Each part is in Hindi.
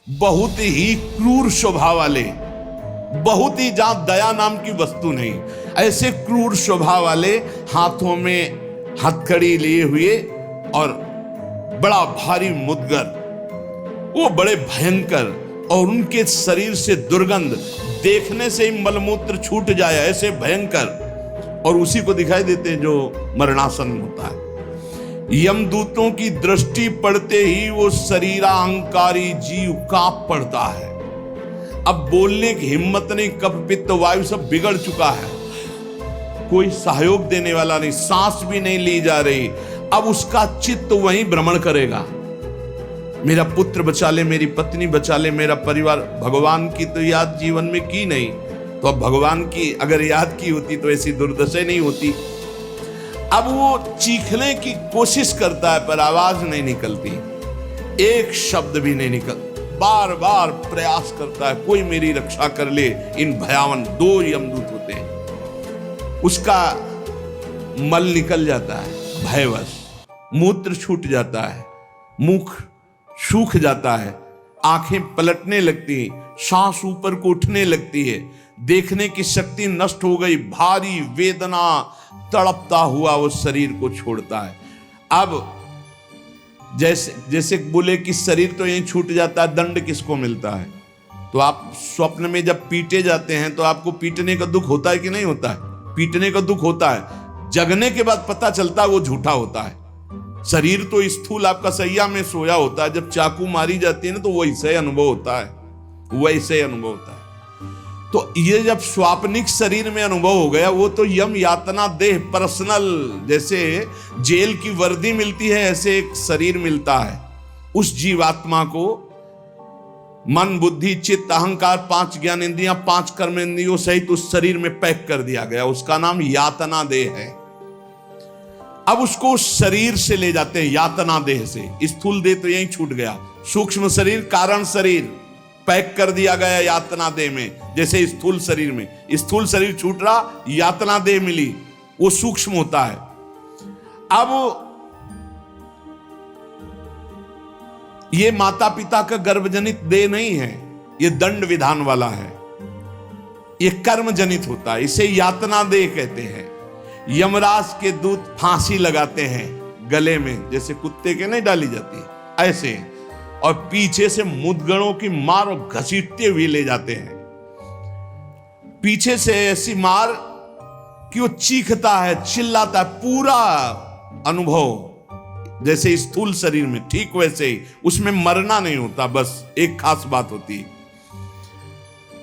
बहुत ही क्रूर स्वभाव वाले, बहुत ही जहां दया नाम की वस्तु नहीं, ऐसे क्रूर स्वभाव वाले, हाथों में हथकड़ी लिए हुए और बड़ा भारी मुद्गर, वो बड़े भयंकर, और उनके शरीर से दुर्गंध, देखने से ही मलमूत्र छूट जाए ऐसे भयंकर, और उसी को दिखाई देते हैं जो मरणासन होता है। यमदूतों की दृष्टि पड़ते ही वो शरीरा अहंकारी जीव कांप पड़ता है। अब बोलने की हिम्मत नहीं, कफ पित्त वायु सब बिगड़ चुका है, कोई सहयोग देने वाला नहीं, सांस भी नहीं ली जा रही। अब उसका चित्त वहीं भ्रमण करेगा, मेरा पुत्र बचा ले, मेरी पत्नी बचा ले, मेरा परिवार। भगवान की तो याद जीवन में की नहीं, तो अब भगवान की अगर याद की होती तो ऐसी दुर्दशा नहीं होती। अब वो चीखने की कोशिश करता है पर आवाज नहीं निकलती, एक शब्द भी नहीं निकल, बार बार प्रयास करता है कोई मेरी रक्षा कर ले। इन भयावन 2 यमदूत होते हैं, उसका मल निकल जाता है भयवश, मूत्र छूट जाता है, मुख सूख जाता है, आंखें पलटने लगती हैं, सांस ऊपर को उठने लगती है, देखने की शक्ति नष्ट हो गई, भारी वेदना तड़पता हुआ वो शरीर को छोड़ता है। अब जैसे जैसे बोले कि शरीर तो यहीं छूट जाता है, दंड किसको मिलता है? तो आप स्वप्न में जब पीटे जाते हैं तो आपको पीटने का दुख होता है कि नहीं होता है? पीटने का दुख होता है, जगने के बाद पता चलता है वो झूठा होता है। शरीर तो स्थूल आपका सैया में सोया होता है, जब चाकू मारी जाती है ना तो वैसे अनुभव होता है, वैसे अनुभव होता है। तो ये जब स्वाप्निक शरीर में अनुभव हो गया, वो तो यम यातना देह पर्सनल, जैसे जेल की वर्दी मिलती है ऐसे एक शरीर मिलता है उस जीवात्मा को। मन बुद्धि चित्त अहंकार 5 ज्ञान इंद्रियां 5 कर्म इंद्रियों सहित उस शरीर में पैक कर दिया गया, उसका नाम यातना देह है। अब उसको शरीर से ले जाते हैं यातना देह से, स्थूल देह तो यहीं छूट गया, सूक्ष्म शरीर कारण शरीर पैक कर दिया गया यातना देह में। जैसे स्थूल शरीर में, स्थूल शरीर छूट रहा, यातना देह मिली, वो सूक्ष्म होता है। अब ये माता पिता का गर्भजनित देह नहीं है, ये दंड विधान वाला है, ये कर्म जनित होता है, इसे यातना देह कहते हैं। यमराज के दूत फांसी लगाते हैं गले में, जैसे कुत्ते के नहीं डाली जाती ऐसे, और पीछे से मुद्गणों की मार और घसीटते हुए ले जाते हैं। पीछे से ऐसी मार कि वो चीखता है, चिल्लाता है, पूरा अनुभव जैसे स्थूल शरीर में, ठीक वैसे ही उसमें मरना नहीं होता। बस एक खास बात होती है,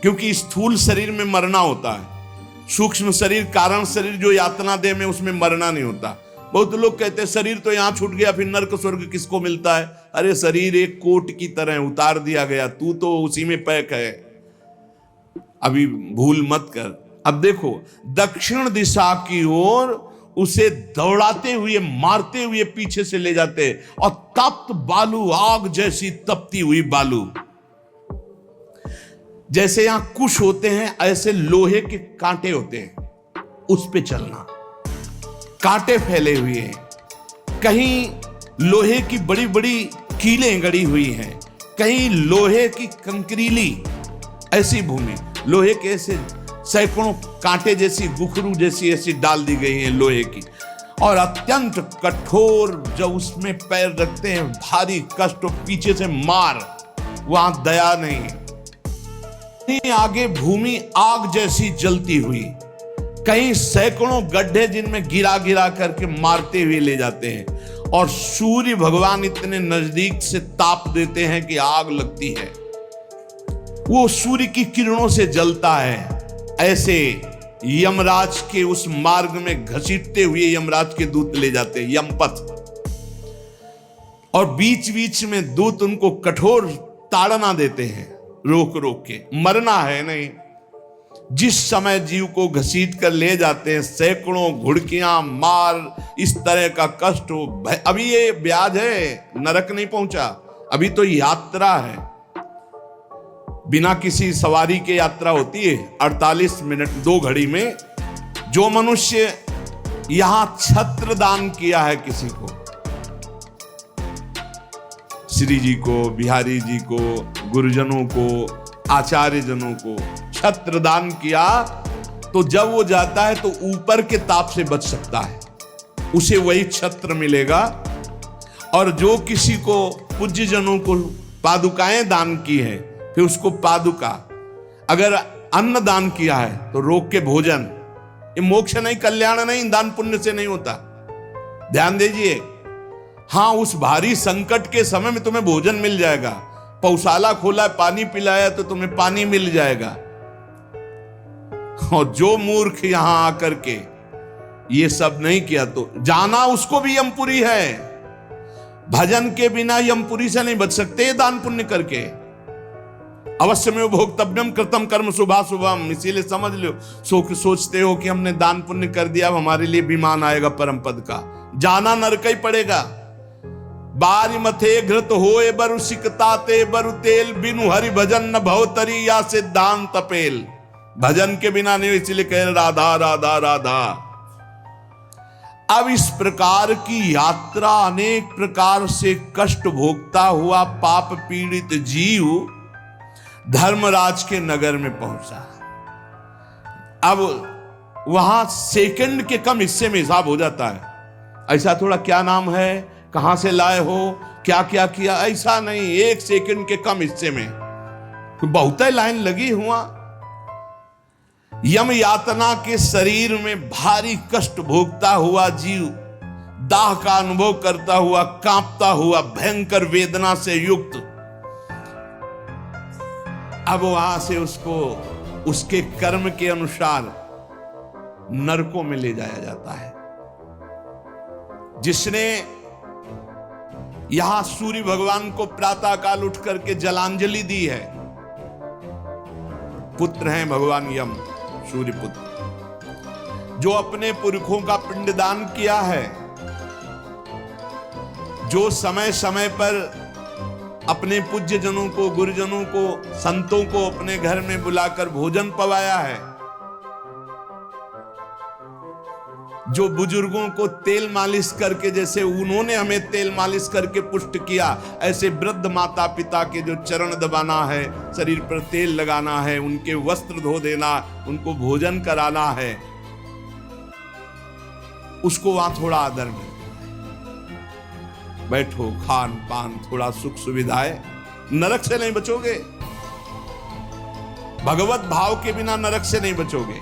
क्योंकि स्थूल शरीर में मरना होता है, सूक्ष्म शरीर कारण शरीर जो यातना देह में, उसमें मरना नहीं होता। बहुत लोग कहते हैं शरीर तो यहां छूट गया, फिर नरक स्वर्ग किसको मिलता है? अरे शरीर एक कोट की तरह उतार दिया गया, तू तो उसी में पैक है, अभी भूल मत कर। अब देखो दक्षिण दिशा की ओर उसे दौड़ाते हुए मारते हुए पीछे से ले जाते, और तप्त बालू, आग जैसी तपती हुई बालू, जैसे यहां कुश होते हैं ऐसे लोहे के कांटे होते हैं, उस पे चलना, कांटे फैले हुए हैं, कहीं लोहे की बड़ी बड़ी कीलें गड़ी हुई हैं, कहीं लोहे की कंकरीली ऐसी भूमि, लोहे के ऐसे सैकड़ों कांटे जैसी गुखरू जैसी ऐसी डाल दी गई हैं लोहे की, और अत्यंत कठोर, जब उसमें पैर रखते हैं भारी कष्ट, पीछे से मार, वहां दया नहीं। आगे भूमि आग जैसी जलती हुई, कहीं सैकड़ों गड्ढे जिनमें गिरा गिरा करके मारते हुए ले जाते हैं, और सूर्य भगवान इतने नजदीक से ताप देते हैं कि आग लगती है, वो सूर्य की किरणों से जलता है। ऐसे यमराज के उस मार्ग में घसीटते हुए यमराज के दूत ले जाते हैं, यमपथ, और बीच बीच में दूत उनको कठोर ताड़ना देते हैं, रोक रोक के, मरना है नहीं। जिस समय जीव को घसीट कर ले जाते हैं, सैकड़ों घुड़कियां मार, इस तरह का कष्ट हो, अभी ये ब्याज है, नरक नहीं पहुंचा, अभी तो यात्रा है, बिना किसी सवारी के यात्रा होती है 48 मिनट 2 घड़ी में। जो मनुष्य यहां छत्र दान किया है किसी को, श्री जी को, बिहारी जी को, गुरुजनों को, आचार्य जनों को छत्र दान किया, तो जब वो जाता है तो ऊपर के ताप से बच सकता है, उसे वही छत्र मिलेगा। और जो किसी को पूज्य जनों को पादुकाएं दान की है, फिर उसको पादुका, अगर अन्न दान किया है तो रोग के भोजन, ये मोक्ष नहीं, कल्याण नहीं, दान पुण्य से नहीं होता, ध्यान दीजिए। हाँ, उस भारी संकट के समय में तुम्हें भोजन मिल जाएगा, पौशाला खोला, पानी पिलाया तो तुम्हें पानी मिल जाएगा। और जो मूर्ख यहां आकर के ये सब नहीं किया तो जाना उसको भी यमपुरी है। भजन के बिना यमपुरी से नहीं बच सकते, दान पुण्य करके। अवश्य में भोक्तव्यम कृतम कर्म शुभा शुभम, इसीलिए समझ लो, सोचते हो कि हमने दान पुण्य कर दिया, अब हमारे लिए विमान आएगा परम पद का, जाना नरक ही पड़ेगा। बारी मथे घृत होए बरु सिकता ते बरु तेल, बिनु हरि भजन न भवतरी या सिद्धांत पेल। भजन के बिना नहीं, इसलिए कह राधा राधा राधा। अब इस प्रकार की यात्रा, अनेक प्रकार से कष्ट भोगता हुआ पाप पीड़ित जीव धर्मराज के नगर में पहुंचा। अब वहां सेकंड के कम हिस्से में हिसाब हो जाता है। ऐसा थोड़ा क्या नाम है, कहां से लाए हो, क्या क्या किया, ऐसा नहीं, एक सेकंड के कम हिस्से में बहुत लाइन लगी हुआ। यम यातना के शरीर में भारी कष्ट भोगता हुआ जीव, दाह का अनुभव करता हुआ, कांपता हुआ, भयंकर वेदना से युक्त, अब वहां से उसको उसके कर्म के अनुसार नरकों में ले जाया जाता है। जिसने यहां सूर्य भगवान को प्रातः काल उठ करके जलांजलि दी है, पुत्र हैं भगवान यम, सूर्य पुत्र, जो अपने पुरखों का पिंडदान किया है, जो समय समय पर अपने पूज्य जनों को, गुरुजनों को, संतों को अपने घर में बुलाकर भोजन पवाया है, जो बुजुर्गों को तेल मालिश करके, जैसे उन्होंने हमें तेल मालिश करके पुष्ट किया, ऐसे वृद्ध माता पिता के जो चरण दबाना है, शरीर पर तेल लगाना है, उनके वस्त्र धो देना, उनको भोजन कराना है, उसको वहां थोड़ा आदर मिलता है। बैठो, खान पान, थोड़ा सुख सुविधाएं, नरक से नहीं बचोगे। भगवत भाव के बिना नरक से नहीं बचोगे।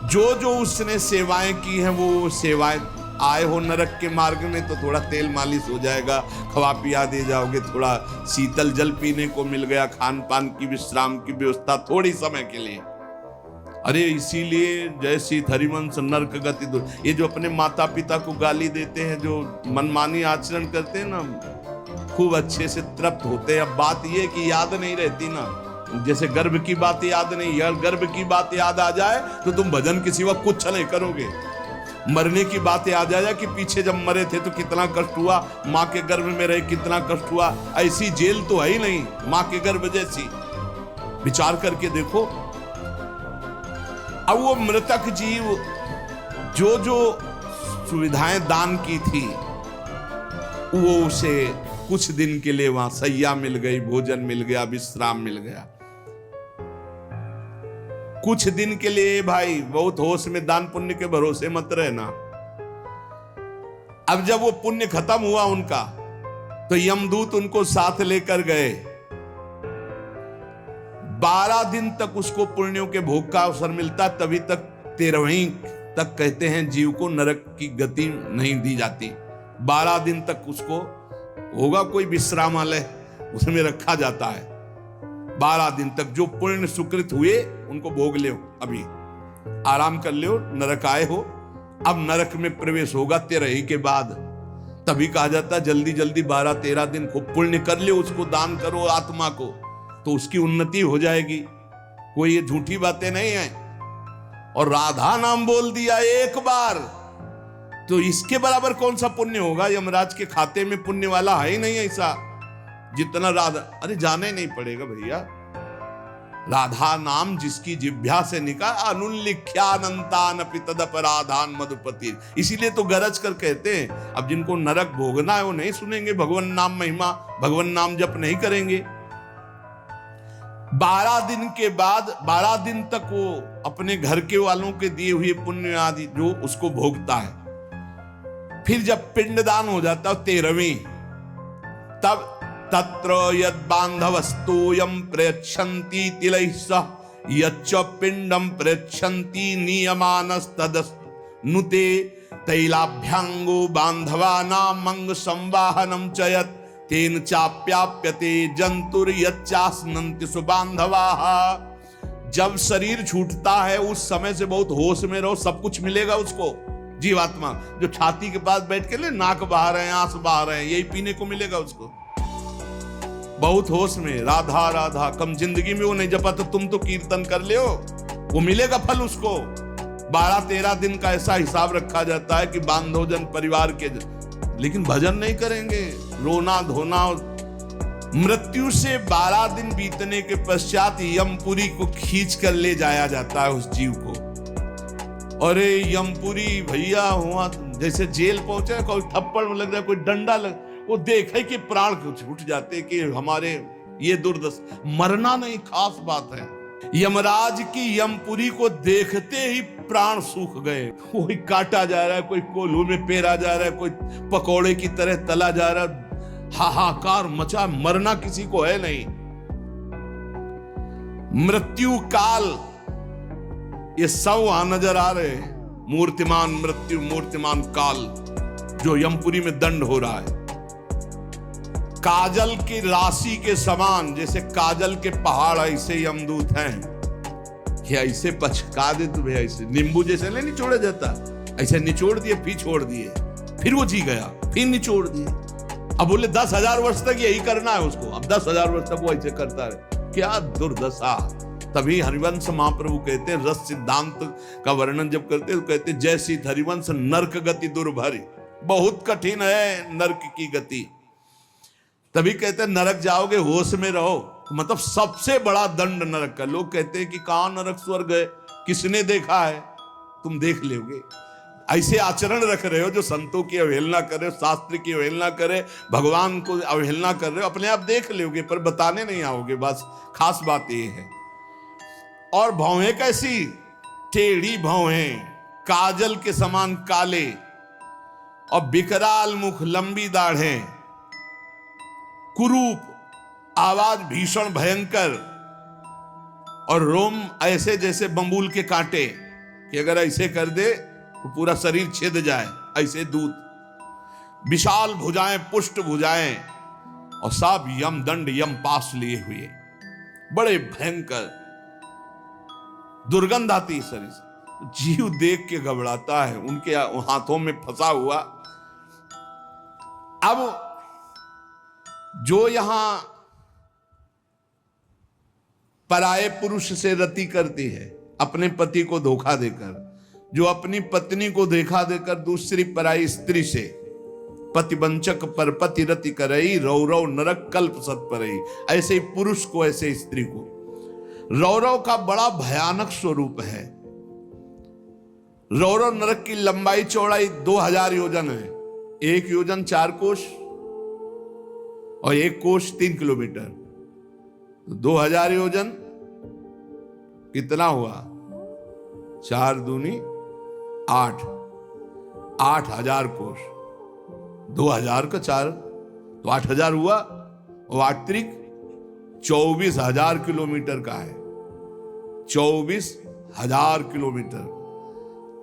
जो जो उसने सेवाएं की हैं, वो सेवाएं, आए हो नरक के मार्ग में तो थोड़ा तेल मालिश हो जाएगा, खवा पिया दे जाओगे, थोड़ा शीतल जल पीने को मिल गया, खान पान की, विश्राम की व्यवस्था थोड़ी समय के लिए। अरे इसीलिए जय सीत हरिवंश नरक गति दूर, ये जो अपने माता पिता को गाली देते हैं, जो मनमानी आचरण करते हैं ना, खूब अच्छे से तृप्त होते हैं। अब बात ये कि याद नहीं रहती ना, जैसे गर्भ की बात याद नहीं, यार गर्भ की बात याद आ जाए तो तुम भजन के सिवा कुछ नहीं करोगे। मरने की बात याद आ जाए कि पीछे जब मरे थे तो कितना कष्ट हुआ, माँ के गर्भ में रहे कितना कष्ट हुआ, ऐसी जेल तो है ही नहीं माँ के गर्भ जैसी, विचार करके देखो। अब वो मृतक जीव जो जो सुविधाएं दान की थी, वो उसे कुछ दिन के लिए वहां सैया मिल गई, भोजन मिल गया, विश्राम मिल गया। कुछ दिन के लिए भाई, बहुत होश में, दान पुण्य के भरोसे मत रहना। अब जब वो पुण्य खत्म हुआ उनका, तो यमदूत उनको साथ लेकर गए। 12 दिन तक उसको पुण्यों के भोग का अवसर मिलता, तभी तक 13वीं तक कहते हैं जीव को नरक की गति नहीं दी जाती। 12 दिन तक उसको होगा कोई विश्रामालय, उसमें रखा जाता है। 12 दिन तक जो पुण्य सुकृत हुए उनको भोग लो, अभी आराम कर लो, नरक आए हो। अब नरक में प्रवेश होगा 13 के बाद, तभी कहा जाता है जल्दी जल्दी 12-13 दिन को पुण्य कर ले, उसको दान करो आत्मा को, तो उसकी उन्नति हो जाएगी। कोई ये झूठी बातें नहीं है। और राधा नाम बोल दिया एक बार, तो इसके बराबर कौन सा पुण्य होगा? यमराज के खाते में पुण्य वाला है ही नहीं ऐसा जितना राधा। अरे जाना ही नहीं पड़ेगा भैया, राधा नाम जिसकी जिह्वा से निकाल अनुल्लिख्यानंतानपि तदपराधान मधुपति। इसीलिए तो गरज कर कहते हैं, अब जिनको नरक भोगना है वो नहीं सुनेंगे भगवान नाम महिमा, भगवान नाम जप नहीं करेंगे। 12 दिन के बाद 12 दिन तक वो अपने घर के वालों के दिए हुए पुण्य आदि जो उसको भोगता है। फिर जब पिंडदान हो जाता है 13वीं, तब तत्र यद बांधवस्तोयम प्रयच्छन्ति तिलैः सह यच्च पिंडम प्रयच्छन्ति नियमानस्तदनुते तैलाभ्यांगो बांधवानां मंग संवाहनम च यत् तेन चाप्याप्यते जंतुर यच्चास्नन्ति सुबांधवाः। जब शरीर छूटता है उस समय से बहुत होश में रहो, सब कुछ मिलेगा उसको। जीवात्मा जो छाती के पास बैठ के ले नाक बहा रहे हैं, आंस बहा रहे हैं, यही पीने को मिलेगा उसको। बहुत होश में राधा राधा, कम जिंदगी में वो नहीं जपा तो तुम तो कीर्तन कर ले, वो मिलेगा फल उसको। 12-13 दिन का ऐसा हिसाब रखा जाता है कि बांधो जन परिवार के जन, लेकिन भजन नहीं करेंगे, रोना धोना। मृत्यु से 12 दिन बीतने के पश्चात यमपुरी को खींच कर ले जाया जाता है उस जीव को। अरे यमपुरी भैया हुआ जैसे जेल पहुंचे, कोई थप्पड़ में लग रहा है, कोई डंडा लग, वो देखे कि प्राण उठ जाते कि हमारे ये दुर्दशा। मरना नहीं खास बात है, यमराज की यमपुरी को देखते ही प्राण सूख गए। कोई काटा जा रहा है, कोई कोल्हू में पेरा जा रहा है, कोई पकोड़े की तरह तला जा रहा है, हाहाकार मचा। मरना किसी को है नहीं। मृत्यु काल ये सब वहां नजर आ रहे हैं। मूर्तिमान मृत्यु, मूर्तिमान काल जो यमपुरी में दंड हो रहा है। काजल की राशि के समान, जैसे काजल के पहाड़ ऐसे यमदूत हैं। ये ऐसे पचका दे तुम्हें, ऐसे नींबू जैसे नहीं निचोड़ा जाता, ऐसे निचोड़ दिए, फिर छोड़ दिए, फिर वो जी गया, फिर निचोड़ दिए। अब बोले 10,000 वर्ष तक यही करना है उसको। अब 10,000 वर्ष तक वो ऐसे करता रहे, क्या दुर्दशा। तभी हरिवंश महाप्रभु कहते हैं, रस सिद्धांत का वर्णन जब करते तो कहते जैसी हरिवंश नरक गति दुर्भरी, बहुत कठिन है नरक की गति। तभी कहते हैं नरक जाओगे होश में रहो, मतलब सबसे बड़ा दंड नरक का। लोग कहते हैं कि कहां नरक स्वर्ग है, किसने देखा है, तुम देख लोगे। ऐसे आचरण रख रहे हो जो संतों की अवहेलना कर रहे हो, शास्त्र की अवहेलना करे, भगवान को अवहेलना कर रहे हो, अपने आप देख लोगे पर बताने नहीं आओगे। बस खास बात ये है। और भौहें कैसी, टेढ़ी भौहें, काजल के समान काले, और विकराल मुख, लंबी दाढ़ें, कुरूप, आवाज भीषण भयंकर, और रोम ऐसे जैसे बंबूल के कांटे कि अगर ऐसे कर दे तो पूरा शरीर छेद जाए, ऐसे दूत। विशाल भुजाएं, पुष्ट भुजाएं, और सब यम दंड यम पास लिए हुए, बड़े भयंकर। दुर्गंध आती शरीर से, जीव देख के घबराता है, उनके हाथों में फंसा हुआ। अब जो यहां पराये पुरुष से रति करती है, अपने पति को धोखा देकर, जो अपनी पत्नी को धोखा देकर दूसरी पराई स्त्री से पतिवंचक पर पति रति करई, रौरव नरक कल्प सत परई। ऐसे ही पुरुष को, ऐसे स्त्री को। रौरव का बड़ा भयानक स्वरूप है। रौरव नरक की लंबाई चौड़ाई 2000 योजन है। 1 योजन 4 कोश और 1 कोश 3 किलोमीटर, तो 2000 योजन कितना हुआ? 4 दूनी 8, 8000 कोश। 2000 का 4 तो 8000 हुआ, और 8 त्रिक 24,000 किलोमीटर का है। 24,000 किलोमीटर,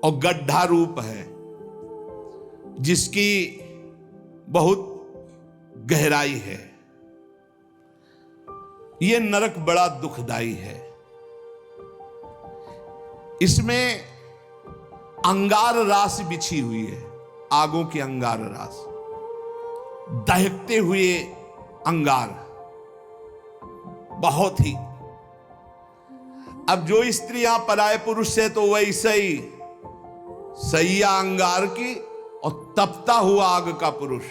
और गड्ढा रूप है जिसकी बहुत गहराई है। यह नरक बड़ा दुखदाई है। इसमें अंगार रास बिछी हुई है, आगों की अंगार रास, दहकते हुए अंगार, बहुत ही। अब जो स्त्रियां पराये पुरुष से, तो वैसे ही सैया अंगार की और तपता हुआ आग का पुरुष।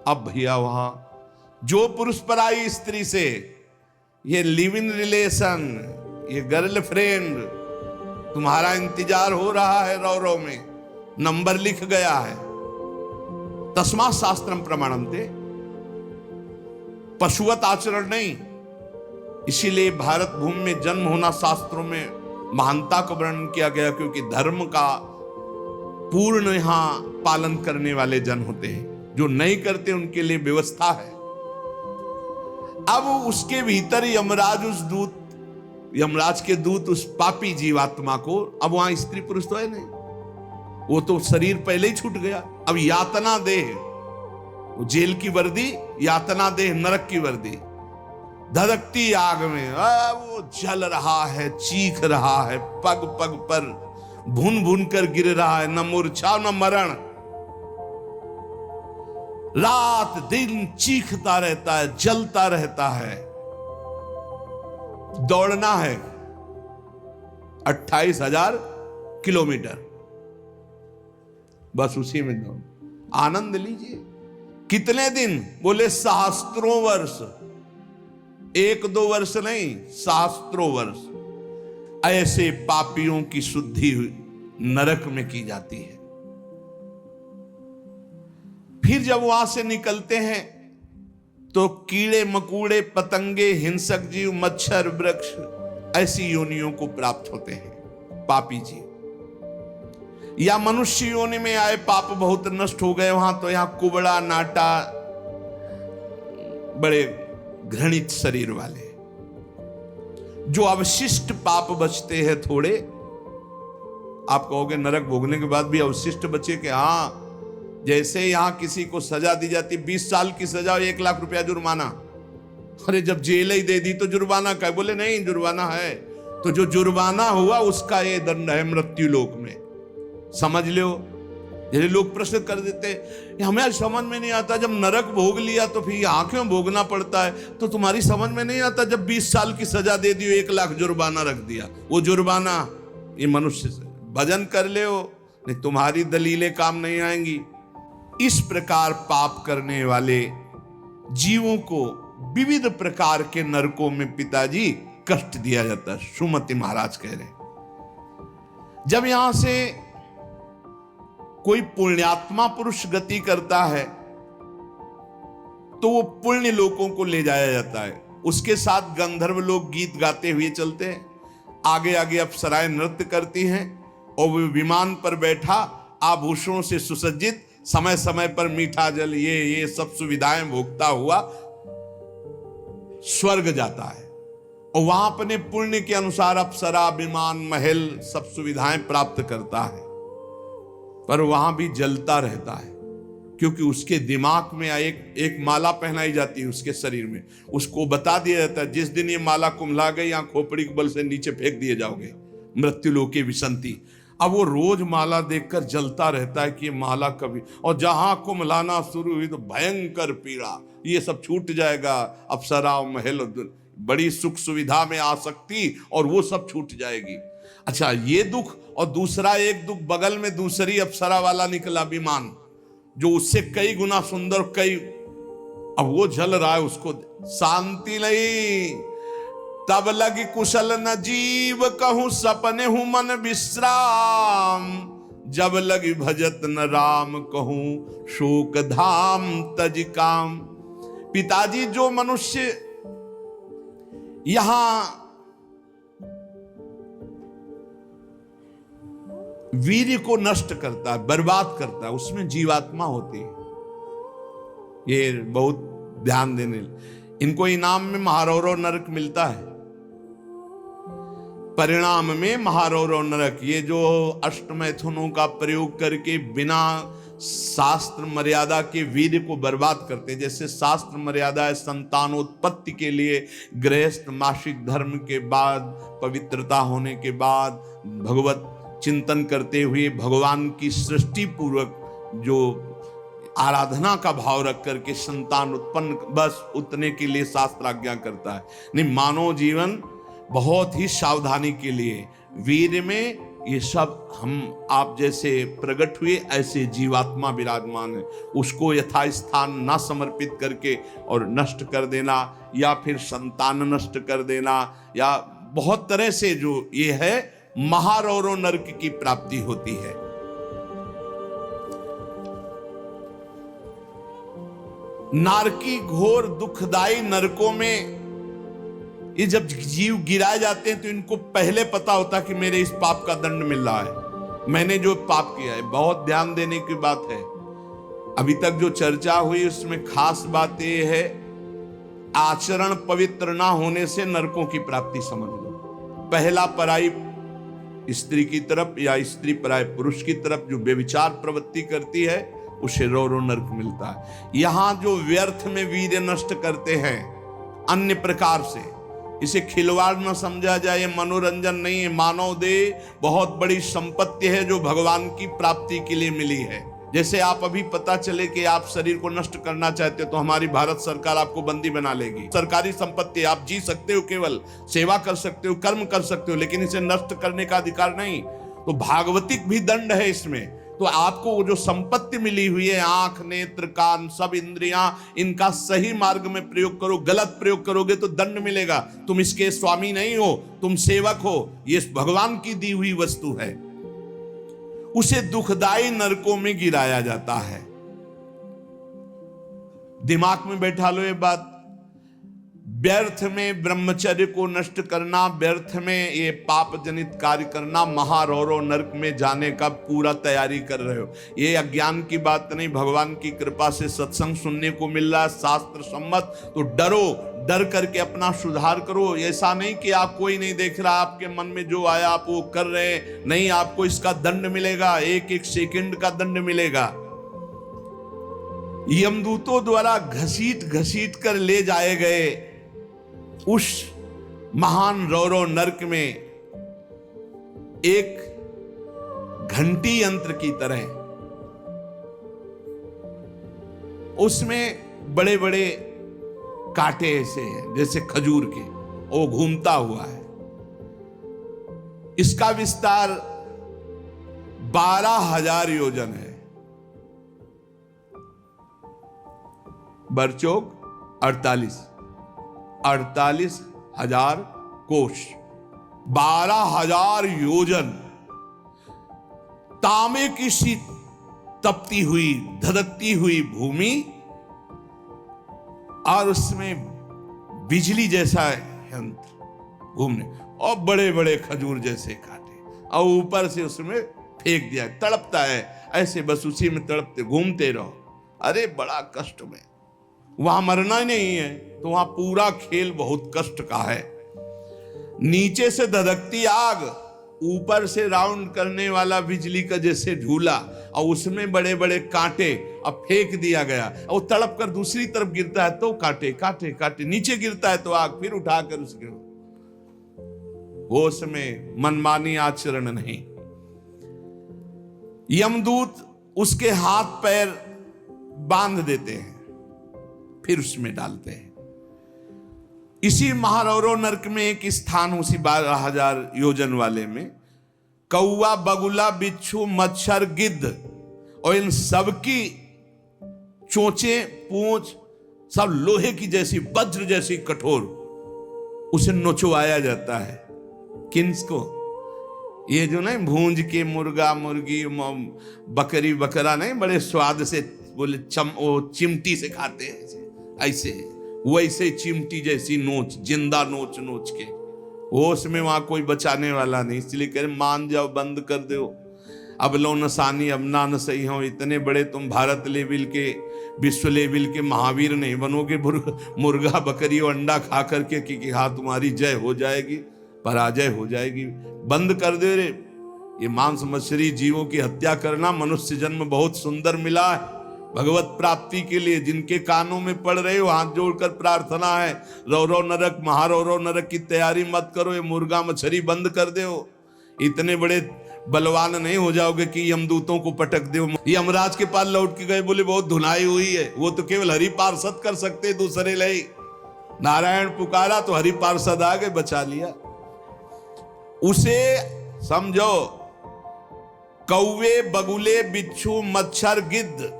अब भैया वहां जो पुरुष पराई स्त्री से ये लिव इन रिलेशन, ये गर्लफ्रेंड, तुम्हारा इंतजार हो रहा है रौ रौ में, नंबर लिख गया है। तस्मात् शास्त्रम प्रमाणन्ते, पशुवत आचरण नहीं। इसीलिए भारत भूमि में जन्म होना शास्त्रों में महानता का वर्णन किया गया, क्योंकि धर्म का पूर्ण यहां पालन करने वाले जन होते हैं। जो नहीं करते उनके लिए व्यवस्था है। अब उसके भीतर यमराज के दूत उस पापी जीवात्मा को, अब वहां स्त्री पुरुष तो है नहीं, वो तो शरीर पहले ही छूट गया। अब यातना देह, जेल की वर्दी, यातना देह नरक की वर्दी, धधकती आग में वो जल रहा है, चीख रहा है, पग पग पर भून भून कर गिर रहा है, न मूर्छा न मरण, रात दिन चीखता रहता है, जलता रहता है। दौड़ना है 28,000 किलोमीटर, बस उसी में दौड़, आनंद लीजिए। कितने दिन? बोले सहस्त्रों वर्ष, 1-2 वर्ष नहीं, सहस्त्रों वर्ष। ऐसे पापियों की शुद्धि नरक में की जाती है। फिर जब वहां से निकलते हैं तो कीड़े मकोड़े, पतंगे, हिंसक जीव, मच्छर, वृक्ष, ऐसी योनियों को प्राप्त होते हैं पापी जीव। या मनुष्य योनि में आए, पाप बहुत नष्ट हो गए वहां, तो यहां कुबड़ा, नाटा, बड़े घृणित शरीर वाले, जो अवशिष्ट पाप बचते हैं थोड़े। आप कहोगे नरक भोगने के बाद भी अवशिष्ट बचे? कि हाँ, जैसे यहां किसी को सजा दी जाती, 20 साल की सजा और 1 लाख रुपया जुर्माना। अरे जब जेल ही दे दी तो जुर्माना का? बोले नहीं, जुर्माना है। तो जो जुर्माना हुआ उसका ये दंड है मृत्यु लोक में, समझ लो। जैसे लोग प्रश्न कर देते, हमें समझ में नहीं आता, जब नरक भोग लिया तो फिर यहाँ क्यों भोगना पड़ता है? तो तुम्हारी समझ में नहीं आता, जब 20 साल की सजा दे दी, 1 लाख जुर्माना रख दिया, वो जुर्माना ये मनुष्य से भजन कर ले हो, नहीं तुम्हारी दलीलें काम नहीं आएंगी। इस प्रकार पाप करने वाले जीवों को विविध प्रकार के नरकों में पिताजी कष्ट दिया जाता है। सुमति महाराज कह रहे, जब यहां से कोई पुण्यात्मा पुरुष गति करता है तो वो पुण्य लोकों को ले जाया जाता है। उसके साथ गंधर्व लोग गीत गाते हुए चलते हैं, आगे आगे अप्सराएं नृत्य करती हैं, और वो विमान पर बैठा आभूषणों से सुसज्जित, समय समय पर मीठा जल, ये सब सुविधाएं भोगता हुआ स्वर्ग जाता है। और वहां अपने पुण्य के अनुसार अप्सरा, विमान, महल, सब सुविधाएं प्राप्त करता है। पर वहां भी जलता रहता है, क्योंकि उसके दिमाग में एक माला पहनाई जाती है उसके शरीर में। उसको बता दिया जाता है, जिस दिन ये माला कुम्हला गई, यहाँ खोपड़ी के बल से नीचे फेंक दिए जाओगे, मृत्यु लोके विसंति। अब वो रोज माला देखकर जलता रहता है कि ये माला कभी, और जहां कुम्हलाना शुरू हुई तो भयंकर पीड़ा, ये सब छूट जाएगा। अप्सरा, महल, बड़ी सुख सुविधा में आ सकती, और वो सब छूट जाएगी। अच्छा, ये दुख, और दूसरा एक दुख बगल में दूसरी अप्सरा वाला निकला विमान, जो उससे कई गुना सुंदर, कई, अब वो जल रहा है, उसको शांति नहीं। तब लगी कुशल न जीव कहूं, सपने हूं मन विश्राम, जब लगी भजत न राम कहूं, शोक धाम तज काम। पिताजी, जो मनुष्य यहां वीर्य को नष्ट करता है, बर्बाद करता है, उसमें जीवात्मा होती है। ये बहुत ध्यान देने, इनको इनाम में महारौरव नरक मिलता है, परिणाम में महारौरव नरक। ये जो अष्टमैथुनों का प्रयोग करके बिना शास्त्र मर्यादा के वीर्य को बर्बाद करते हैं। जैसे शास्त्र मर्यादा है संतानोत्पत्ति के लिए, गृहस्थ मासिक धर्म के बाद, पवित्रता होने के बाद, भगवत चिंतन करते हुए भगवान की सृष्टि पूर्वक जो आराधना का भाव रख करके संतान उत्पन्न, बस उतने के लिए शास्त्र आज्ञा करता है। नहीं, मानव जीवन बहुत ही सावधानी के लिए वीर्य में ये सब हम आप जैसे प्रकट हुए ऐसे जीवात्मा विराजमान है, उसको यथास्थान ना समर्पित करके और नष्ट कर देना, या फिर संतान नष्ट कर देना, या बहुत तरह से जो ये है महारौरो नरक की प्राप्ति होती है। नारकी घोर दुखदाई नरकों में ये जब जीव गिराए जाते हैं तो इनको पहले पता होता कि मेरे इस पाप का दंड मिल रहा है, मैंने जो पाप किया है। बहुत ध्यान देने की बात है, अभी तक जो चर्चा हुई उसमें खास बात यह है, आचरण पवित्र ना होने से नरकों की प्राप्ति समझ लो। पहला पराई स्त्री की तरफ या स्त्री पराय पुरुष की तरफ जो व्यभिचार प्रवृत्ति करती है उसे रौरो नरक मिलता है। यहां जो व्यर्थ में वीर्य नष्ट करते हैं अन्य प्रकार से, इसे खिलवाड़ न समझा जाए, ये मनोरंजन नहीं है। मानव देह बहुत बड़ी संपत्ति है जो भगवान की प्राप्ति के लिए मिली है। जैसे आप अभी पता चले कि आप शरीर को नष्ट करना चाहते हो तो हमारी भारत सरकार आपको बंदी बना लेगी। सरकारी संपत्ति, आप जी सकते हो, केवल सेवा कर सकते हो, कर्म कर सकते हो, लेकिन इसे नष्ट करने का अधिकार नहीं। तो भागवतिक भी दंड है इसमें। तो आपको वो जो संपत्ति मिली हुई है, आंख, नेत्र, कान, सब इंद्रियां, इनका सही मार्ग में प्रयोग करो। गलत प्रयोग करोगे तो दंड मिलेगा। तुम इसके स्वामी नहीं हो, तुम सेवक हो। ये भगवान की दी हुई वस्तु है, उसे दुखदाई नरकों में गिराया जाता है। दिमाग में बैठा लो ये बात। व्यर्थ में ब्रह्मचर्य को नष्ट करना, व्यर्थ में ये पाप जनित कार्य करना, महारौरो नरक में जाने का पूरा तैयारी कर रहे हो। ये अज्ञान की बात नहीं, भगवान की कृपा से सत्संग सुनने को मिल रहा है, शास्त्र सम्मत। तो डरो, डर करके अपना सुधार करो। ऐसा नहीं कि आप कोई नहीं देख रहा, आपके मन में जो आया आप वो कर रहे हैं, नहीं, आपको इसका दंड मिलेगा, एक एक सेकंड का दंड मिलेगा। यमदूतों द्वारा घसीट घसीट कर ले जाए गए उस महान रौरो नरक में एक घंटी यंत्र की तरह उसमें बड़े बड़े कांटे ऐसे हैं जैसे खजूर के, वो घूमता हुआ है। इसका विस्तार 12,000 योजन है। बरचौक 48,000 कोष, 12,000 योजन। तांबे की सी तपती हुई, धधकती हुई भूमि, और उसमें बिजली जैसा यंत्र घूमने, और बड़े बड़े खजूर जैसे कांटे, और ऊपर से उसमें फेंक दिया। तड़पता है ऐसे, बस उसी में तड़पते घूमते रहो। अरे बड़ा कष्ट में, वहां मरना ही नहीं है, तो वहां पूरा खेल बहुत कष्ट का है। नीचे से धधकती आग, ऊपर से राउंड करने वाला बिजली का जैसे झूला, और उसमें बड़े बड़े कांटे, अब फेंक दिया गया, और तड़प कर दूसरी तरफ गिरता है तो कांटे कांटे कांटे, नीचे गिरता है तो आग, फिर उठाकर उसके होश में मनमानी आचरण नहीं। यमदूत उसके हाथ पैर बांध देते हैं, फिर उसमें डालते हैं। इसी महारौरो नरक में एक स्थान, उसी 12,000 योजन वाले में, कौवा, बगुला, बिच्छू, मच्छर, गिद्ध, और इन सबकी चोंचे, पूंछ सब लोहे की जैसी, वज्र जैसी कठोर, उसे नोचवाया जाता है। किसको? ये जो नहीं भूंज के मुर्गा मुर्गी बकरी बकरा नहीं, बड़े स्वाद से बोले वो चिमटी से खाते हैं ऐसे, वैसे चिमटी जैसी नोच, जिंदा नोच नोच के, वो उसमें वहां कोई बचाने वाला नहीं। इसलिए कह रहे मान जाओ, बंद कर दो, अब लो नसानी, अब ना न सही हो। इतने बड़े तुम भारत लेवल के, विश्व लेवल के महावीर नहीं बनोगे मुर्गा बकरी और अंडा खा करके कि हाँ तुम्हारी जय हो जाएगी, पराजय हो जाएगी। बंद कर दे रे। ये मांस मछली जीवों की हत्या करना, मनुष्य जन्म बहुत सुंदर मिला है भगवत प्राप्ति के लिए। जिनके कानों में पड़ रहे हो, हाथ जोड़कर प्रार्थना है, रौरो नरक, महारौरो नरक की तैयारी मत करो, ये मुर्गा मछली बंद कर दो। इतने बड़े बलवान नहीं हो जाओगे कि यमदूतों को पटक दो। यमराज के पास लौट के गए, बोले बहुत धुनाई हुई है, वो तो केवल हरि पार्षद कर सकते, दूसरे नहीं। नारायण पुकारा तो हरि पार्षद आ गए, बचा लिया उसे। समझो कौवे, बगुले, बिच्छू, मच्छर, गिद्ध,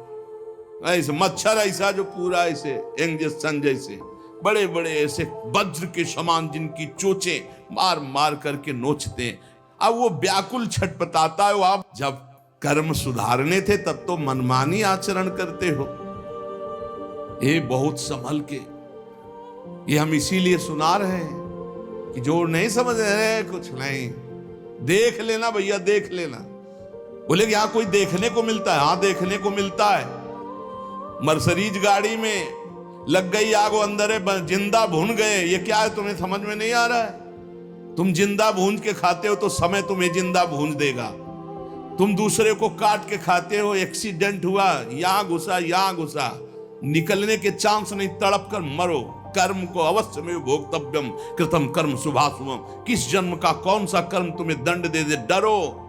ऐसे मच्छर ऐसा जो पूरा ऐसे इंजेक्शन जैसे बड़े बड़े ऐसे वज्र के समान जिनकी चोंचें मार मार करके नोचते हैं। अब वो व्याकुल छटपटाता है, आप जब कर्म सुधारने थे तब तो मनमानी आचरण करते हो। ये बहुत संभल के, ये हम इसीलिए सुना रहे हैं कि जो नहीं समझ रहे कुछ नहीं, देख लेना भैया, देख लेना। बोले कि यहां कोई देखने को मिलता है? हाँ देखने को मिलता है। मर्सरीज गाड़ी में लग गई आग, वो अंदर है, जिंदा भून गए। ये क्या है तुम्हें समझ में नहीं आ रहा है? तुम जिंदा भून के खाते हो तो समय तुम्हें जिंदा भून देगा। तुम दूसरे को काट के खाते हो, एक्सीडेंट हुआ, यहां घुसा यहां घुसा, निकलने के चांस नहीं, तड़प कर मरो। कर्म को अवश्य में भोक्तव्यम कृतम कर्म शुभाशुभम। किस जन्म का कौन सा कर्म तुम्हें दंड दे दे, डरो।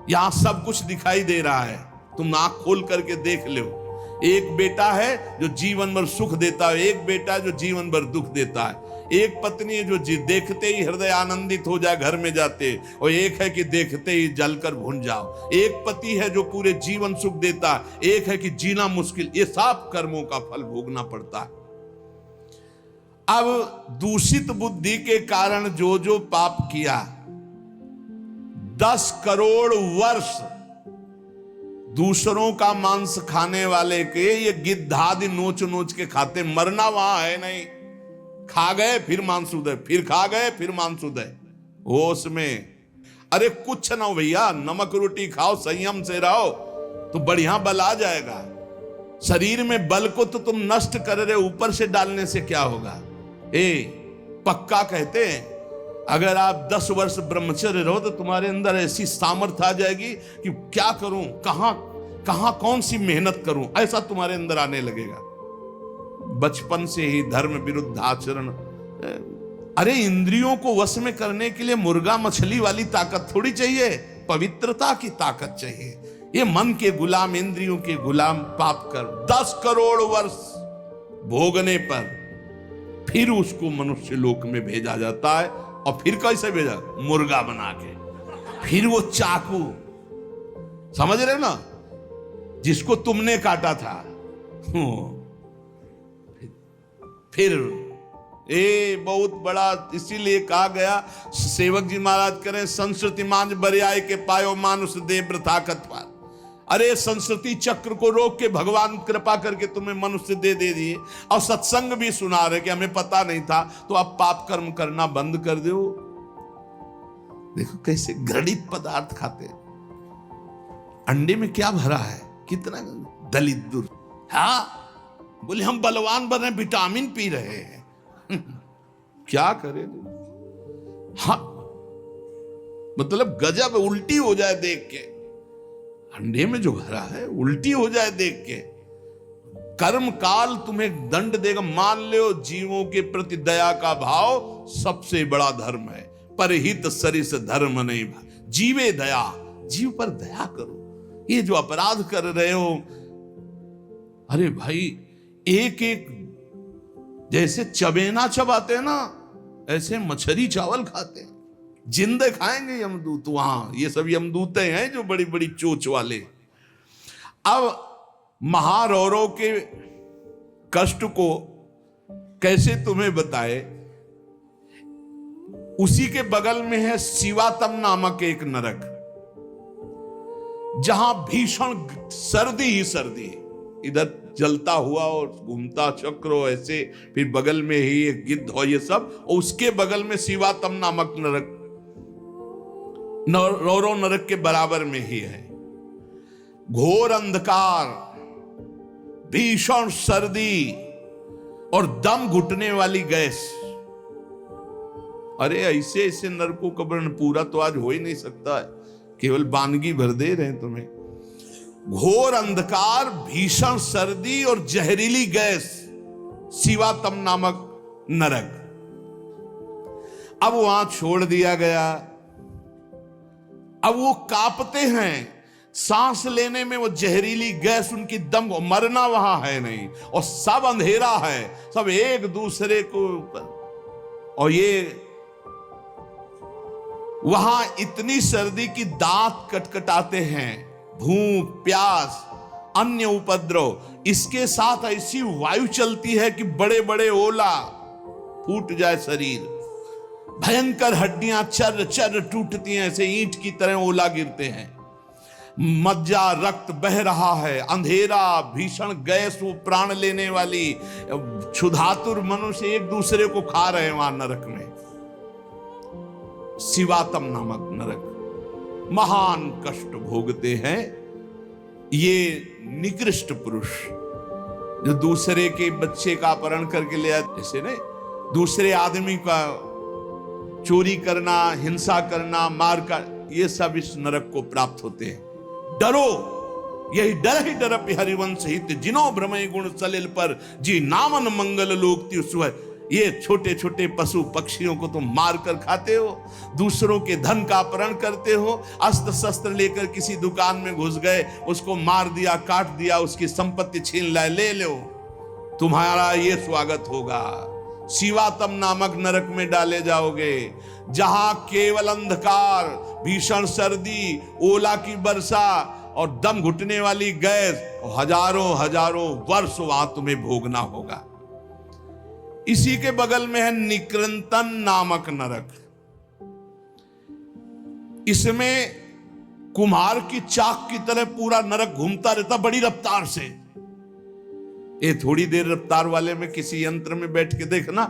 यहां सब कुछ दिखाई दे रहा है, तुम आंख खोल करके देख लो। एक बेटा है जो जीवन भर सुख देता है, एक बेटा जो जीवन भर दुख देता है। एक पत्नी है जो देखते ही हृदय आनंदित हो जाए घर में जाते, और एक है कि देखते ही जलकर भून जाओ। एक पति है जो पूरे जीवन सुख देता है, एक है कि जीना मुश्किल। ये सब कर्मों का फल भोगना पड़ता है। अब दूषित बुद्धि के कारण जो जो पाप किया, 10 करोड़ वर्ष दूसरों का मांस खाने वाले के ये गिद्धादि नोच नोच के खाते, मरना वहां है नहीं। खा गए फिर मांसोदय, फिर खा गए फिर मांसोदय, होश में। अरे कुछ ना हो भैया, नमक रोटी खाओ, संयम से रहो तो बढ़िया बल आ जाएगा। शरीर में बल को तो तुम नष्ट कर रहे, ऊपर से डालने से क्या होगा? पक्का कहते हैं अगर आप 10 वर्ष ब्रह्मचर्य रहो तो तुम्हारे अंदर ऐसी सामर्थ्य आ जाएगी कि क्या करूं, कहां कौन सी मेहनत करूं, ऐसा तुम्हारे अंदर आने लगेगा। बचपन से ही धर्म विरुद्ध आचरण। अरे इंद्रियों को वश में करने के लिए मुर्गा मछली वाली ताकत थोड़ी चाहिए, पवित्रता की ताकत चाहिए। ये मन के गुलाम, इंद्रियों के गुलाम पाप कर 10 करोड़ वर्ष भोगने पर फिर उसको मनुष्य लोक में भेजा जाता है। और फिर कैसे भेजा? मुर्गा बना के। फिर वो चाकू, समझ रहे हो ना, जिसको तुमने काटा था, फिर बहुत बड़ा। इसीलिए कहा गया, सेवक जी महाराज करें, संस्कृति मांझ बरियाय के पायो मानुष देव वृथा कतवार। अरे संस्कृति चक्र को रोक के भगवान कृपा करके तुम्हें मनुष्य दे दिए, और सत्संग भी सुना रहे कि हमें पता नहीं था, तो अब पाप कर्म करना बंद कर दो। देखो कैसे घृणित पदार्थ खाते हैं। अंडे में क्या भरा है, कितना दलित दूर। हाँ बोले हम बलवान बन रहे, विटामिन पी रहे हैं। क्या करें? हाँ मतलब गजब, उल्टी हो जाए देख के। अंडे में जो भरा है उल्टी हो जाए देख के। कर्म काल तुम्हें दंड देगा। मान लो जीवों के प्रति दया का भाव सबसे बड़ा धर्म है। परहित सरिस धर्म नहीं, जीवे दया, जीव पर दया करो। ये जो अपराध कर रहे हो, अरे भाई एक एक जैसे चबेना चबाते हैं ना, ऐसे मछली चावल खाते हैं। जिंदे खाएंगे यमदूत वहां, ये सब यमदूते हैं जो बड़ी बड़ी चोच वाले। अब महारौरों के कष्ट को कैसे तुम्हें बताए। उसी के बगल में है शिवातम नामक एक नरक, जहां भीषण सर्दी ही सर्दी, इधर जलता हुआ और घूमता चक्र ऐसे, फिर बगल में ही एक गिद्ध हो, ये सब, और उसके बगल में शिवातम नामक नरक, रौरो नरक के बराबर में ही है। घोर अंधकार, भीषण सर्दी और दम घुटने वाली गैस। अरे ऐसे ऐसे नरकों का वर्णन पूरा तो आज हो ही नहीं सकता है, केवल बानगी भर दे रहे हैं तुम्हें। घोर अंधकार, भीषण सर्दी और जहरीली गैस, शिवातम नामक नरक। अब वहां छोड़ दिया गया। अब वो कांपते हैं, सांस लेने में वो जहरीली गैस उनकी दम, मरना वहां है नहीं, और सब अंधेरा है, सब एक दूसरे को ऊपर। और ये वहां इतनी सर्दी की दांत कटकटाते हैं, भूख, प्यास, अन्य उपद्रव, इसके साथ ऐसी वायु चलती है कि बड़े बड़े ओला, फूट जाए शरीर, भयंकर हड्डियां चर चर टूटती हैं, ऐसे ईंट की तरह ओला गिरते हैं, मज्जा रक्त बह रहा है, अंधेरा, भीषण गैस, वो प्राण लेने वाली, क्षुधातुर मनुष्य एक दूसरे को खा रहे हैं वहां नरक में। शिवातम नामक नरक, महान कष्ट भोगते हैं ये निकृष्ट पुरुष जो दूसरे के बच्चे का अपहरण करके ले आते, जैसे नहीं, दूसरे आदमी का चोरी करना, हिंसा करना, मार कर, ये सब इस नरक को प्राप्त होते हैं। डरो, यही डर ही डर हरिवंश हित, जिनो भ्रमय गुण सलिल पर, जी नामन मंगल लोक त्युसुह। ये छोटे छोटे पशु पक्षियों को तुम मार कर खाते हो, दूसरों के धन का अपहरण करते हो, अस्त्र शस्त्र लेकर किसी दुकान में घुस गए, उसको मार दिया, काट दिया, उसकी संपत्ति छीन लाए, ले लो, तुम्हारा ये स्वागत होगा। शिवातम नामक नरक में डाले जाओगे, जहां केवल अंधकार, भीषण सर्दी, ओला की वर्षा और दम घुटने वाली गैस, हजारों हजारों वर्ष वहां तुम्हें भोगना होगा। इसी के बगल में है निकृंतन नामक नरक। इसमें कुम्हार की चाक की तरह पूरा नरक घूमता रहता बड़ी रफ्तार से। ये थोड़ी देर रफ्तार वाले में किसी यंत्र में बैठ के देखना,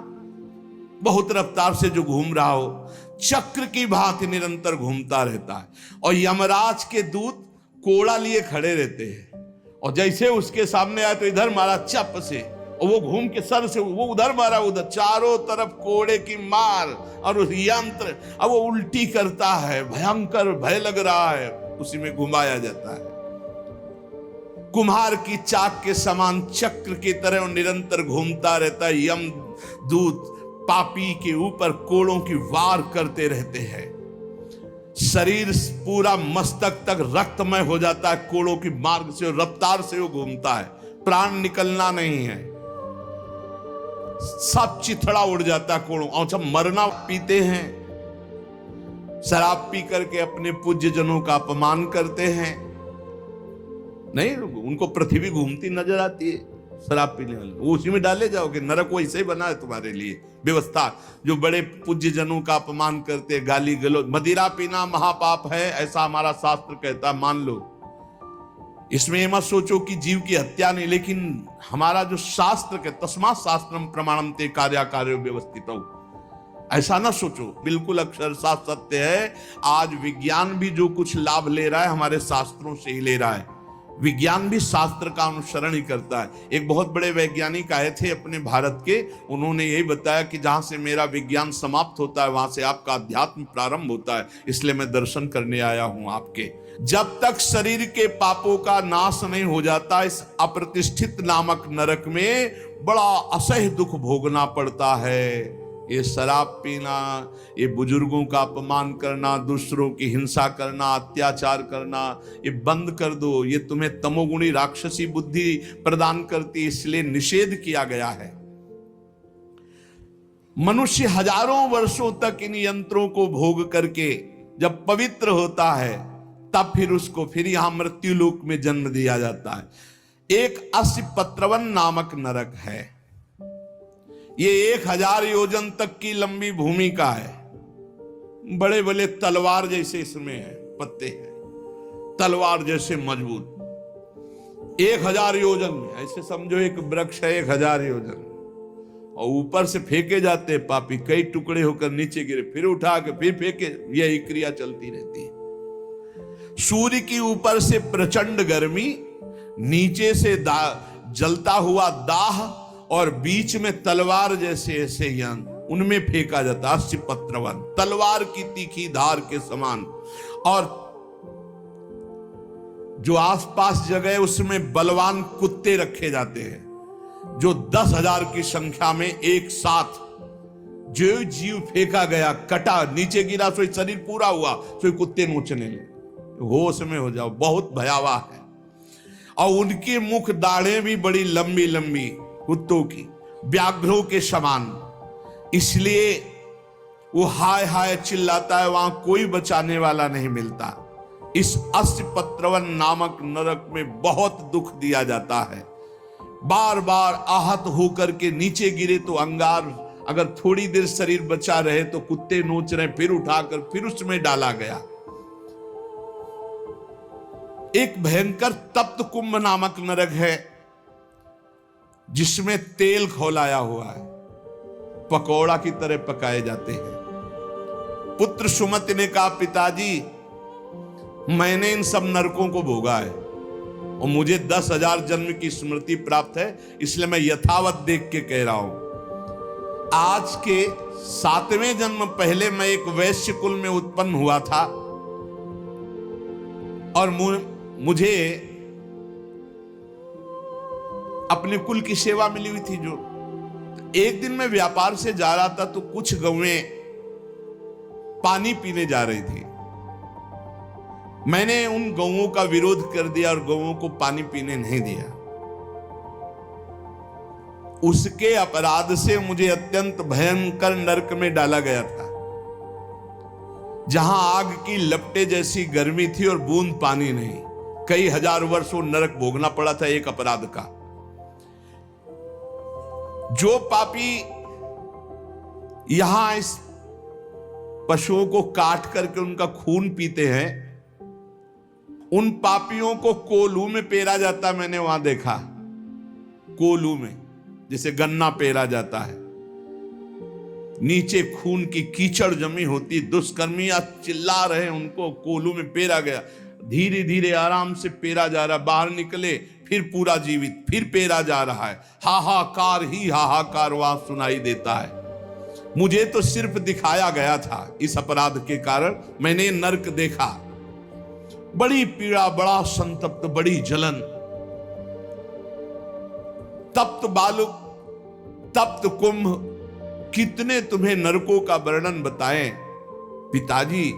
बहुत रफ्तार से जो घूम रहा हो, चक्र की भांति निरंतर घूमता रहता है। और यमराज के दूत कोड़ा लिए खड़े रहते हैं, और जैसे उसके सामने आए तो इधर मारा चप से, और वो घूम के सर से वो उधर मारा, उधर, चारों तरफ कोड़े की मार, और उस यंत्र अब वो उल्टी करता है, भयंकर भय लग रहा है, उसी में घुमाया जाता है। कुम्हार की चाक के समान चक्र की तरह निरंतर घूमता रहता है। यम दूत पापी के ऊपर कोड़ों की वार करते रहते हैं। शरीर पूरा मस्तक तक रक्तमय हो जाता है कोड़ों की मार्ग से, और रफ्तार से वो घूमता है, प्राण निकलना नहीं है, सब चिथड़ा उड़ जाता कोड़ों। और सब मरना पीते हैं, शराब पी करके अपने पूज्य जनों का अपमान करते हैं। नहीं, उनको पृथ्वी घूमती नजर आती है शराब पीने वाले, वो उसी में डाले जाओगे। नरक वैसे ही बना है तुम्हारे लिए व्यवस्था। जो बड़े पूज्य जनों का अपमान करते, गाली गलौज, मदिरा पीना महापाप है, ऐसा हमारा शास्त्र कहता, मान लो। इसमें ये मत सोचो कि जीव की हत्या नहीं, लेकिन हमारा जो शास्त्र के तस्मात् शास्त्रम प्रमाणम ते कार्याकार्यो व्यवस्थितौ, ऐसा ना सोचो, बिल्कुल अक्षरशः सत्य है। आज विज्ञान भी जो कुछ लाभ ले रहा है हमारे शास्त्रों से ही ले रहा है। विज्ञान भी शास्त्र का अनुसरण ही करता है। एक बहुत बड़े वैज्ञानिक आए थे अपने भारत के, उन्होंने यही बताया कि जहां से मेरा विज्ञान समाप्त होता है वहां से आपका अध्यात्म प्रारंभ होता है, इसलिए मैं दर्शन करने आया हूं आपके। जब तक शरीर के पापों का नाश नहीं हो जाता, इस अप्रतिष्ठित नामक नरक में बड़ा असह्य दुख भोगना पड़ता है। ये शराब पीना, ये बुजुर्गों का अपमान करना, दूसरों की हिंसा करना, अत्याचार करना, ये बंद कर दो। ये तुम्हें तमोगुणी राक्षसी बुद्धि प्रदान करती, इसलिए निषेध किया गया है। मनुष्य हजारों वर्षों तक इन यंत्रों को भोग करके जब पवित्र होता है, तब फिर उसको फिर यहां मृत्युलोक में जन्म दिया जाता है। एक असिपत्रवन नामक नरक है। ये 1000 योजन तक की लंबी भूमि का है। बड़े बड़े तलवार जैसे इसमें है, पत्ते हैं तलवार जैसे मजबूत। 1000 योजन में, ऐसे समझो एक वृक्ष है 1000 योजन, और ऊपर से फेंके जाते हैं पापी, कई टुकड़े होकर नीचे गिरे, फिर उठा के फिर फेंके, यही क्रिया चलती रहती है। सूर्य की ऊपर से प्रचंड गर्मी, नीचे से जलता हुआ दाह, और बीच में तलवार जैसे ऐसे यंत्र, उनमें फेंका जाता। असिपत्रवन, तलवार की तीखी धार के समान। और जो आसपास जगह है उसमें बलवान कुत्ते रखे जाते हैं, जो 10,000 की संख्या में एक साथ, जो जीव फेंका गया, कटा, नीचे गिरा, सोई शरीर पूरा हुआ, सोई कुत्ते नोचने लगे। होश में हो जाओ, बहुत भयावह है। और उनकी मुख दाढ़ें भी बड़ी लंबी लंबी, कुत्तों की, व्याघ्रों के समान। इसलिए वो हाय हाय चिल्लाता है, वहां कोई बचाने वाला नहीं मिलता। इस अस्पत्रवन नामक नरक में बहुत दुख दिया जाता है। बार बार आहत होकर के नीचे गिरे तो अंगार, अगर थोड़ी देर शरीर बचा रहे तो कुत्ते नोच रहे, फिर उठाकर फिर उसमें डाला गया। एक भयंकर तप्त कुंभ नामक नरक है जिसमें तेल खौलाया हुआ है, पकौड़ा की तरह पकाए जाते हैं। पुत्र सुमति ने कहा, पिताजी मैंने इन सब नरकों को भोगा है और मुझे 10,000 जन्म की स्मृति प्राप्त है, इसलिए मैं यथावत देख के कह रहा हूं। आज के 7वें जन्म पहले मैं एक वैश्य कुल में उत्पन्न हुआ था और मुझे अपने कुल की सेवा मिली हुई थी। जो एक दिन मैं व्यापार से जा रहा था तो कुछ गौएं पानी पीने जा रही थी। मैंने उन गौओं का विरोध कर दिया और गौओं को पानी पीने नहीं दिया। उसके अपराध से मुझे अत्यंत भयंकर नरक में डाला गया था, जहां आग की लपटे जैसी गर्मी थी और बूंद पानी नहीं। कई हजार वर्षों नरक भोगना पड़ा था एक अपराध का। जो पापी यहां इस पशुओं को काट करके उनका खून पीते हैं, उन पापियों को कोलू में पेरा जाता। मैंने वहां देखा, कोलू में जैसे गन्ना पेरा जाता है, नीचे खून की कीचड़ जमी होती। दुष्कर्मियां चिल्ला रहे, उनको कोलू में पेरा गया। धीरे धीरे आराम से पेरा जा रहा, बाहर निकले फिर पूरा जीवित, फिर पेरा जा रहा है। हाहाकार ही हाहाकार वहां सुनाई देता है। मुझे तो सिर्फ दिखाया गया था। इस अपराध के कारण मैंने नरक देखा। बड़ी पीड़ा, बड़ा संतप्त, बड़ी जलन। तप्त बालुक, तप्त कुंभ, कितने तुम्हें नरकों का वर्णन बताएं। पिताजी,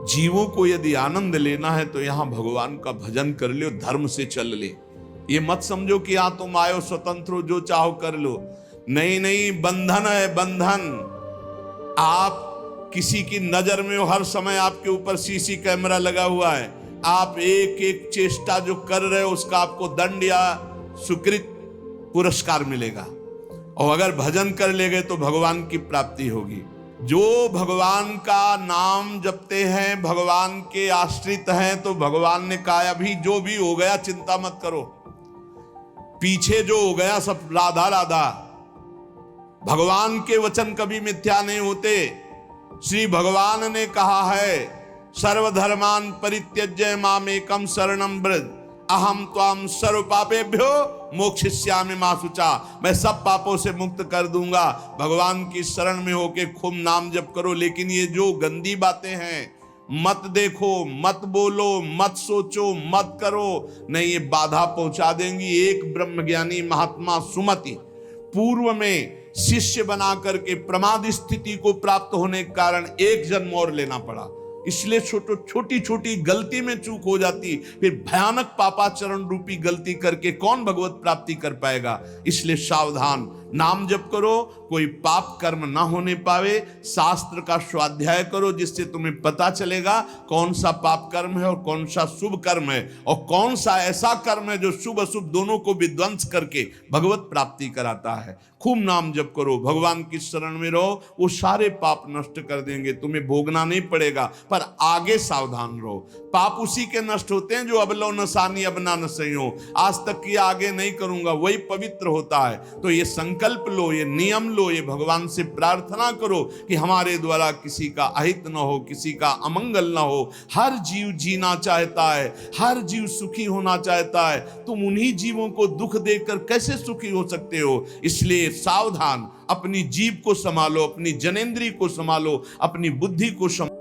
जीवों को यदि आनंद लेना है तो यहां भगवान का भजन कर लो, धर्म से चल ले। ये मत समझो कि यहां तुम आयो स्वतंत्र हो, जो चाहो कर लो। नहीं नहीं, बंधन है बंधन। आप किसी की नजर में हो, हर समय आपके ऊपर सीसी कैमरा लगा हुआ है। आप एक एक चेष्टा जो कर रहे हो उसका आपको दंड या सुकृत पुरस्कार मिलेगा। और अगर भजन कर ले गए तो भगवान की प्राप्ति होगी। जो भगवान का नाम जपते हैं, भगवान के आश्रित हैं, तो भगवान ने कहा अभी जो भी हो गया चिंता मत करो, पीछे जो हो गया सब राधा राधा। भगवान के वचन कभी मिथ्या नहीं होते। श्री भगवान ने कहा है, सर्वधर्मान परित्यज्य मामेकम शरणं व्रज, अहम त्वाम सर्व पापेभ्यो मोक्षयिष्यामि मा शुचा। मैं सब पापों से मुक्त कर दूंगा। भगवान की शरण में होके खूब नाम जप करो। लेकिन ये जो गंदी बातें हैं, मत देखो, मत बोलो, मत सोचो, मत करो, नहीं, ये बाधा पहुंचा देंगी। एक ब्रह्मज्ञानी महात्मा सुमति पूर्व में शिष्य बना करके प्रमाद स्थिति को प्राप्त होने के कारण एक जन्म और लेना पड़ा। इसलिए छोटी छोटी गलती में चूक हो जाती, फिर भयानक पापाचरण रूपी गलती करके कौन भगवत प्राप्ति कर पाएगा। इसलिए सावधान, नाम जप करो, कोई पाप कर्म ना होने पावे। शास्त्र का स्वाध्याय करो, जिससे तुम्हें पता चलेगा कौन सा पाप कर्म है और कौन सा शुभ कर्म है, और कौन सा ऐसा कर्म है जो शुभ अशुभ दोनों को विध्वंस करके भगवत प्राप्ति कराता है। खूब नाम जप करो, भगवान की शरण में रहो, वो सारे पाप नष्ट कर देंगे। तुम्हें भोगना नहीं पड़ेगा, पर आगे सावधान रहो। पाप उसी के नष्ट होते हैं जो अब लो नसानी अब ना नसइयो, आज तक किया आगे नहीं करूंगा, वही पवित्र होता है। तो ये संकल्प लो, ये नियम लो, ये भगवान से प्रार्थना करो कि हमारे द्वारा किसी का अहित न हो, किसी का अमंगल न हो। हर जीव जीना चाहता है, हर जीव सुखी होना चाहता है। तुम उन्हीं जीवों को दुख देकर कैसे सुखी हो सकते हो। इसलिए सावधान, अपनी जीव को संभालो, अपनी जनेंद्रिय को संभालो, अपनी बुद्धि को संभालो।